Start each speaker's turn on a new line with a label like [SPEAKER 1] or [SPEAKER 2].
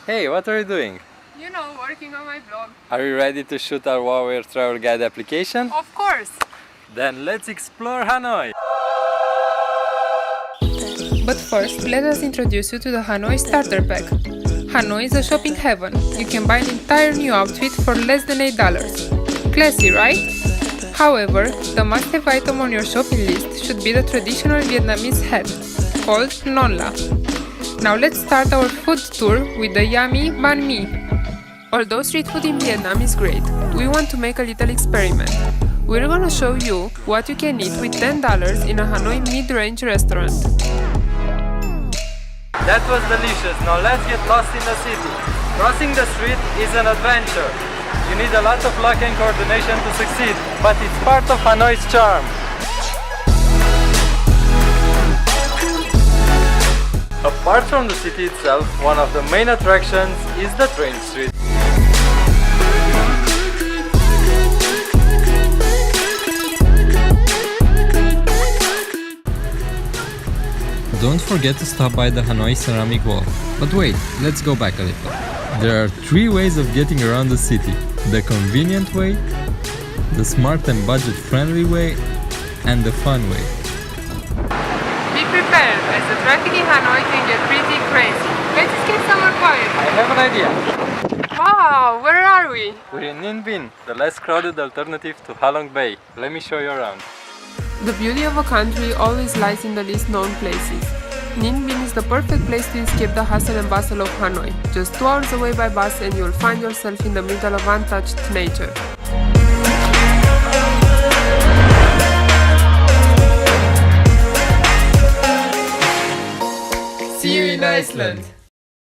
[SPEAKER 1] Hey, what are you doing?
[SPEAKER 2] You know, working on my blog.
[SPEAKER 1] Are you ready to shoot our Highway4 Travel Guide application?
[SPEAKER 2] Of course!
[SPEAKER 1] Then let's explore Hanoi!
[SPEAKER 2] But first, let us introduce you to the Hanoi Starter Pack. Hanoi is a shopping heaven. You can buy an entire new outfit for less than $8. Classy, right? However, the must-have item on your shopping list should be the traditional Vietnamese hat, called non la. Now let's start our food tour with the yummy Banh Mi. Although street food in Vietnam is great, we want to make a little experiment. We're gonna show you what you can eat with $10 in a Hanoi mid-range restaurant.
[SPEAKER 1] That was delicious. Now let's get lost in the city. Crossing the street is an adventure. You need a lot of luck and coordination to succeed, but it's part of Hanoi's charm. Apart from the city itself, one of the main attractions is the train street. Don't forget to stop by the Hanoi ceramic wall. But wait, let's go back a little. There are 3 ways of getting around the city: the convenient way, the smart and budget-friendly way, and the fun way.
[SPEAKER 2] Be prepared, as the traffic in Hanoi can get pretty crazy. Let's get somewhere quiet.
[SPEAKER 1] I have an idea.
[SPEAKER 2] Wow, where are we?
[SPEAKER 1] We're in Ninh Binh, the less crowded alternative to Hanoi. Let me show you around.
[SPEAKER 2] The beauty of a country always lies in the least known places. Ninh Binh is the perfect place to escape the hustle and bustle of Hanoi. Just 2 hours away by bus and you'll find yourself in the middle of untouched nature. See you in Iceland!